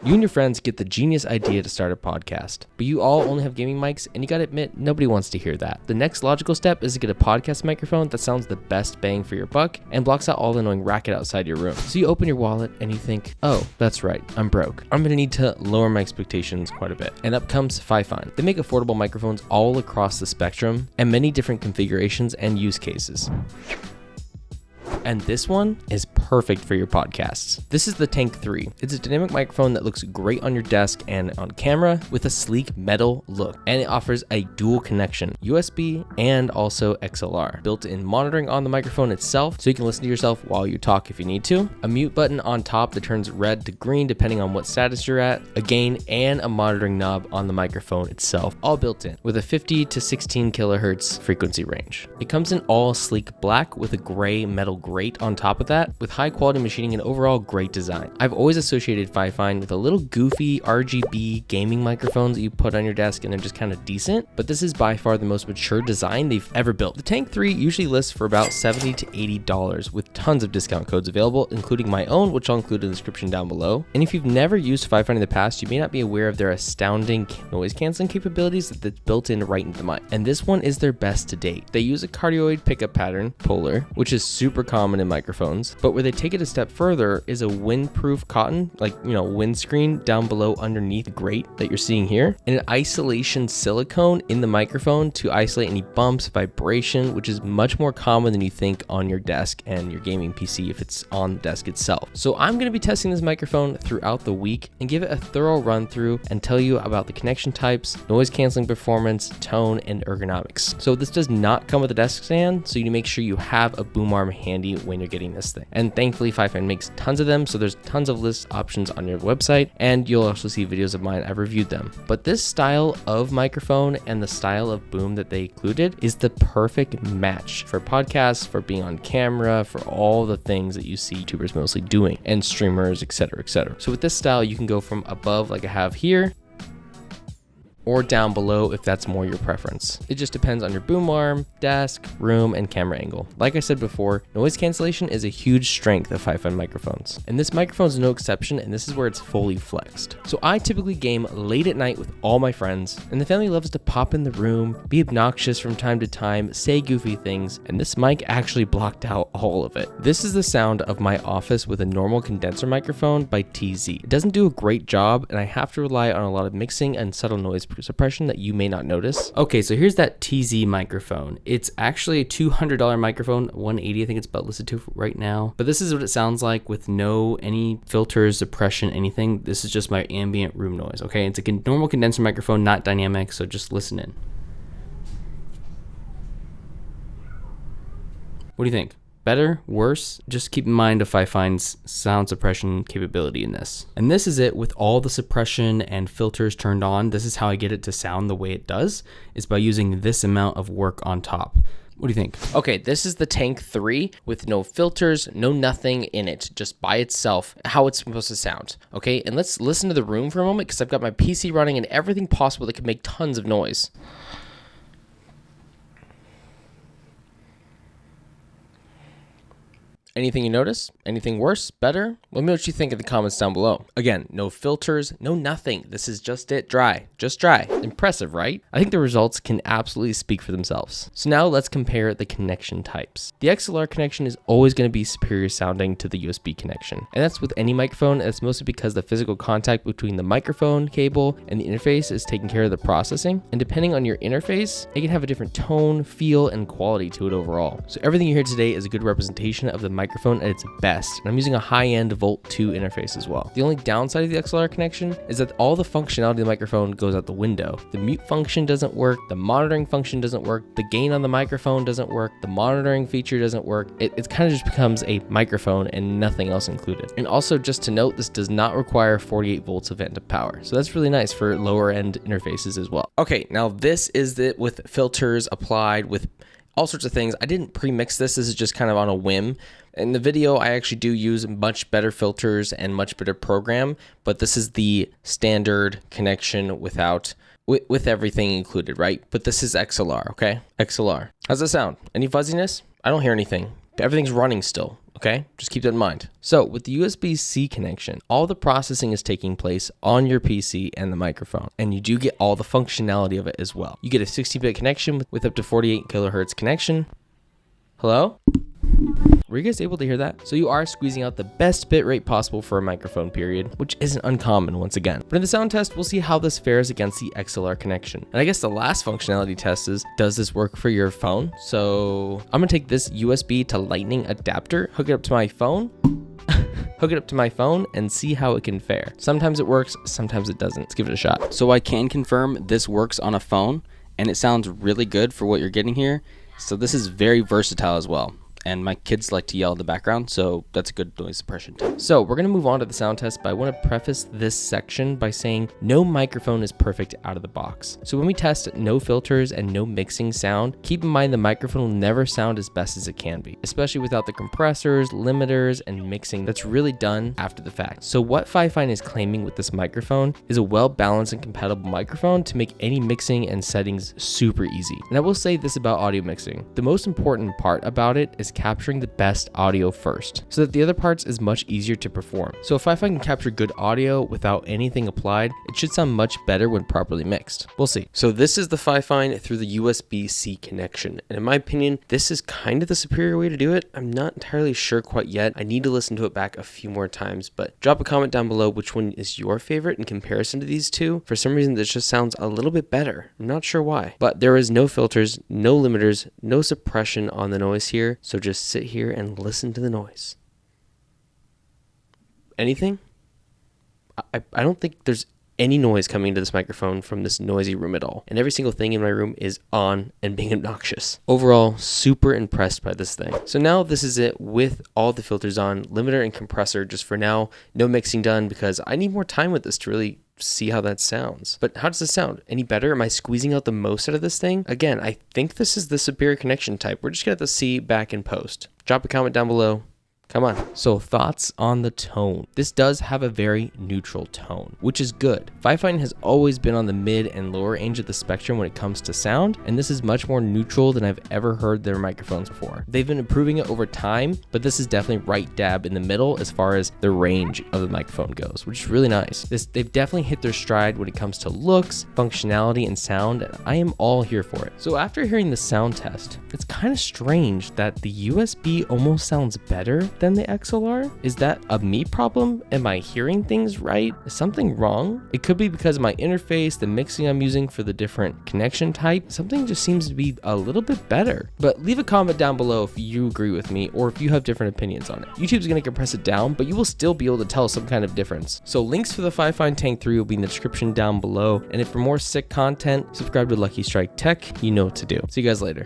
You and your friends get the genius idea to start a podcast, but you all only have gaming mics, and you gotta admit, nobody wants to hear that. The next logical step is to get a podcast microphone that sounds the best bang for your buck and blocks out all the annoying racket outside your room. So you open your wallet and you think, oh, that's right, I'm broke. I'm gonna need to lower my expectations quite a bit. And up comes Fifine. They make affordable microphones all across the spectrum and many different configurations and use cases. And this one is perfect for your podcasts. This is the Tank 3. It's a dynamic microphone that looks great on your desk and on camera with a sleek metal look. And it offers a dual connection, USB and also XLR. Built-in monitoring on the microphone itself, so you can listen to yourself while you talk if you need to. A mute button on top that turns red to green depending on what status you're at. A gain and a monitoring knob on the microphone itself, all built in, with a 50 to 16 kilohertz frequency range. It comes in all sleek black with a gray metal grate on top of that, with high quality machining and overall great design. I've always associated Fifine with a little goofy RGB gaming microphones that you put on your desk and they're just kind of decent, but this is by far the most mature design they've ever built. The Tank 3 usually lists for about $70 to $80 with tons of discount codes available, including my own, which I'll include in the description down below. And if you've never used Fifine in the past, you may not be aware of their astounding noise canceling capabilities that's built in right into the mic. And this one is their best to date. They use a cardioid pickup pattern, polar, which is super common in microphones, but where they take it a step further is a windproof cotton, windscreen down below underneath the grate that you're seeing here, and an isolation silicone in the microphone to isolate any bumps, vibration, which is much more common than you think on your desk and your gaming PC if it's on the desk itself. So I'm going to be testing this microphone throughout the week and give it a thorough run through and tell you about the connection types, noise canceling performance, tone, and ergonomics. So this does not come with a desk stand, so you need to make sure you have a boom arm handy when you're getting this thing. And thankfully Fifine makes tons of them, so there's tons of list options on your website, and you'll also see videos of mine. I've reviewed them. But this style of microphone and the style of boom that they included is the perfect match for podcasts, for being on camera, for all the things that you see YouTubers mostly doing, and streamers, etc., etc. So with this style, you can go from above like I have here, or down below if that's more your preference. It just depends on your boom arm, desk, room, and camera angle. Like I said before, noise cancellation is a huge strength of Fifine microphones. And this microphone is no exception, and this is where it's fully flexed. So I typically game late at night with all my friends, and the family loves to pop in the room, be obnoxious from time to time, say goofy things, and this mic actually blocked out all of it. This is the sound of my office with a normal condenser microphone by TZ. It doesn't do a great job, and I have to rely on a lot of mixing and subtle noise suppression that you may not notice. Okay, so here's that TZ microphone. It's actually a $200 microphone, $180 I think it's about listed to right now. But this is what it sounds like with any filters, suppression, anything. This is just my ambient room noise, okay? It's a normal condenser microphone, not dynamic, so just listen in. What do you think? Better? Worse? Just keep in mind of Fifine's sound suppression capability in this. And this is it with all the suppression and filters turned on. This is how I get it to sound the way it does, is by using this amount of work on top. What do you think? Okay, this is the Tank 3 with no filters, no nothing in it, just by itself, how it's supposed to sound. Okay, and let's listen to the room for a moment because I've got my PC running and everything possible that could make tons of noise. Anything you notice? Anything worse? Better? Let me know what you think in the comments down below. Again, no filters, no nothing. This is just it, dry. Just dry. Impressive, right? I think the results can absolutely speak for themselves. So now let's compare the connection types. The XLR connection is always going to be superior sounding to the USB connection. And that's with any microphone, and it's mostly because the physical contact between the microphone cable and the interface is taking care of the processing. And depending on your interface, it can have a different tone, feel, and quality to it overall. So everything you hear today is a good representation of the microphone at its best, and I'm using a high-end Volt 2 interface as well. The only downside of the XLR connection is that all the functionality of the microphone goes out the window. The mute function doesn't work, the monitoring function doesn't work, the gain on the microphone doesn't work, the monitoring feature doesn't work. It kind of just becomes a microphone and nothing else included. And also just to note, this does not require 48 volts of end of power. So that's really nice for lower end interfaces as well. Okay, now this is it with filters applied with all sorts of things. I didn't pre-mix this. This is just kind of on a whim. In the video, I actually do use much better filters and much better program, but this is the standard connection with everything included, right? But this is XLR, okay? XLR. How's that sound? Any fuzziness? I don't hear anything. Everything's running still. okay? Just keep that in mind. So with the USB-C connection, all the processing is taking place on your PC and the microphone, and you do get all the functionality of it as well. You get a 16-bit connection with up to 48 kilohertz connection. Hello? Were you guys able to hear that? So you are squeezing out the best bit rate possible for a microphone, period, which isn't uncommon once again. But in the sound test, we'll see how this fares against the XLR connection. And I guess the last functionality test is, does this work for your phone? So I'm gonna take this USB to Lightning adapter, hook it up to my phone, and see how it can fare. Sometimes it works, sometimes it doesn't. Let's give it a shot. So I can confirm this works on a phone, and it sounds really good for what you're getting here. So this is very versatile as well. And my kids like to yell in the background, so that's a good noise suppression too. So we're gonna move on to the sound test, but I wanna preface this section by saying no microphone is perfect out of the box. So when we test no filters and no mixing sound, keep in mind the microphone will never sound as best as it can be, especially without the compressors, limiters, and mixing that's really done after the fact. So what Fifine is claiming with this microphone is a well-balanced and compatible microphone to make any mixing and settings super easy. And I will say this about audio mixing. The most important part about it is capturing the best audio first, so that the other parts is much easier to perform. So if I can capture good audio without anything applied, it should sound much better when properly mixed. We'll see. So this is the Fifine through the USB-C connection, and in my opinion, this is kind of the superior way to do it. I'm not entirely sure quite yet. I need to listen to it back a few more times, but drop a comment down below which one is your favorite in comparison to these two. For some reason, this just sounds a little bit better. I'm not sure why, but there is no filters, no limiters, no suppression on the noise here, so just sit here and listen to the noise. Anything? I don't think there's any noise coming into this microphone from this noisy room at all. And every single thing in my room is on and being obnoxious. Overall, super impressed by this thing. So now this is it with all the filters on, limiter and compressor just for now. No mixing done because I need more time with this to really see how that sounds. But how does this sound? Any better? Am I squeezing out the most out of this thing? Again, I think this is the superior connection type. We're just gonna have to see back in post. Drop a comment down below. Come on. So thoughts on the tone. This does have a very neutral tone, which is good. Fifine has always been on the mid and lower range of the spectrum when it comes to sound, and this is much more neutral than I've ever heard their microphones before. They've been improving it over time, but this is definitely right dab in the middle as far as the range of the microphone goes, which is really nice. They've definitely hit their stride when it comes to looks, functionality, and sound, and I am all here for it. So after hearing the sound test, it's kind of strange that the USB almost sounds better than the XLR. Is that a me problem? Am I hearing things right? Is something wrong? It could be because of my interface, the mixing I'm using for the different connection type. Something just seems to be a little bit better. But leave a comment down below if you agree with me or if you have different opinions on it. YouTube's gonna compress it down, but you will still be able to tell some kind of difference. So links for the Fifine Tank 3 will be in the description down below. And if for more sick content, subscribe to Lucky Strike Tech. You know what to do. See you guys later.